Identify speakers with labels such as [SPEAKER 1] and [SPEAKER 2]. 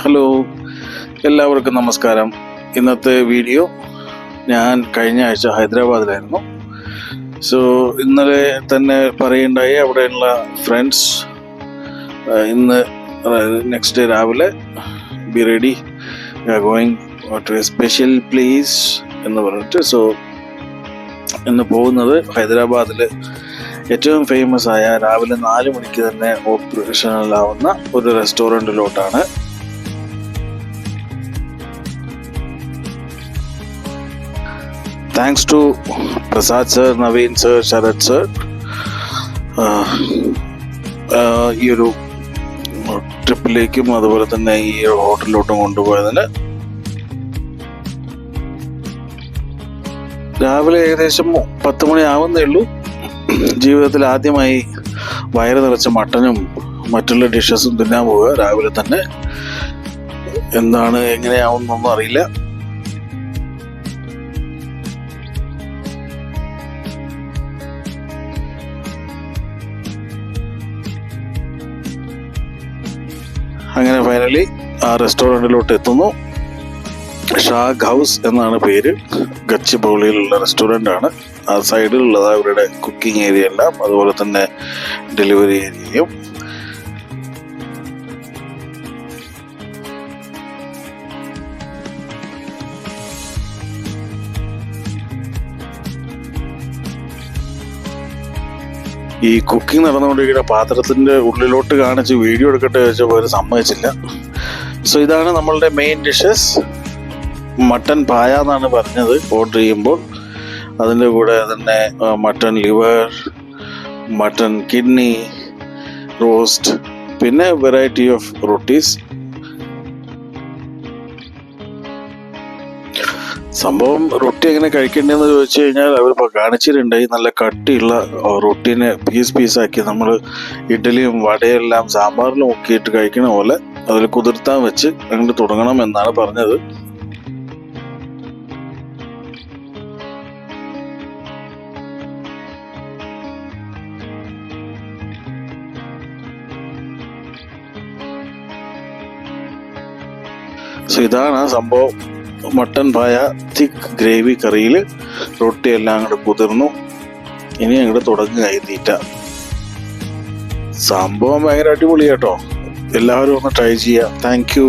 [SPEAKER 1] Hello, എല്ലാവർക്കും നമസ്കാരം. ഇന്നത്തെ വീഡിയോ ഞാൻ കഴിഞ്ഞ ആഴ്ച ഹൈദരാബാദിലായിരുന്നു. സോ ഇന്നലെ തന്നെ പറയുണ്ടായി അവിടെയുള്ള ഫ്രണ്ട്സ് ഇന്ന് നെക്സ്റ്റ് ഡേ രാവിലെ be ready, going to a special place എന്ന് പറഞ്ഞിട്ട്. സോ ഇന്ന് പോകുന്നത് ഹൈദരാബാദിൽ ഏറ്റവും ഫേമസ് ആയ രാവിലെ 4 മണിക്ക് തന്നെ ഓപ്പറേഷനിലാവുന്ന ഒരു റെസ്റ്റോറൻറ്റിലോട്ടാണ്. Thanks to Prasad sir, Naveen sir, Sarath sir ഈ ഒരു ട്രിപ്പിലേക്കും അതുപോലെ തന്നെ ഈ ഹോട്ടലിലോട്ടും കൊണ്ടുപോയതിന്. രാവിലെ ഏകദേശം 10 മണി ആവുന്നേ ഉള്ളൂ. ജീവിതത്തിൽ ആദ്യമായി വയറ് നിറച്ച മട്ടനും മറ്റുള്ള ഡിഷസും തിന്നാൻ പോവുക രാവിലെ തന്നെ. എന്താണ് എങ്ങനെയാവുന്നൊന്നും അറിയില്ല. അങ്ങനെ ഫൈനലി ആ റെസ്റ്റോറൻറ്റിലോട്ട് എത്തുന്നു. ഷാഗ് ഹൗസ് എന്നാണ് പേര്. ഗച്ചിബൗളിയിലുള്ള റെസ്റ്റോറൻ്റ് ആണ്. ആ സൈഡിലുള്ളത് അവരുടെ കുക്കിംഗ് ഏരിയ എല്ലാം, അതുപോലെ തന്നെ ഡെലിവറി ഏരിയയും. ഈ കുക്കിംഗ് നടന്നുകൊണ്ടിരിക്കുന്ന പാത്രത്തിൻ്റെ ഉള്ളിലോട്ട് കാണിച്ച് വീഡിയോ എടുക്കട്ടെ ചോദിച്ചപ്പോൾ അവർ സമ്മതിച്ചില്ല. സോ ഇതാണ് നമ്മളുടെ മെയിൻ ഡിഷസ്. മട്ടൻ പായ എന്നാണ് പറഞ്ഞത് ഓർഡർ ചെയ്യുമ്പോൾ. അതിൻ്റെ കൂടെ തന്നെ mutton liver, mutton kidney roast, പിന്നെ വെറൈറ്റി ഓഫ് റൊട്ടീസ്. സംഭവം റൊട്ടി എങ്ങനെ കഴിക്കേണ്ടതെന്ന് ചോദിച്ചു കഴിഞ്ഞാൽ അവർ കാണിച്ചിട്ടുണ്ടായി. നല്ല കട്ടിയുള്ള റൊട്ടീനെ പീസാക്കി നമ്മൾ ഇഡ്ഡലിയും വടയെല്ലാം സാമ്പാറിലും മുക്കിയിട്ട് കഴിക്കണ പോലെ അതിൽ കുതിർത്താൻ വെച്ച് അങ്ങോട്ട് തുടങ്ങണം എന്നാണ് പറഞ്ഞത്. സോ ഇതാണ് സംഭവം. മട്ടൻ പായ തിക്ക് ഗ്രേവി കറിയിൽ റൊട്ടി എല്ലാം അങ്ങോട്ട് കുതിർന്നു. ഇനി അങ്ങോട്ട് തുടങ്ങുകയായി തീറ്റ. സംഭവം ഭയങ്കര അടിപൊളി കേട്ടോ. എല്ലാവരും ഒന്ന് ട്രൈ ചെയ്യാം. Thank you.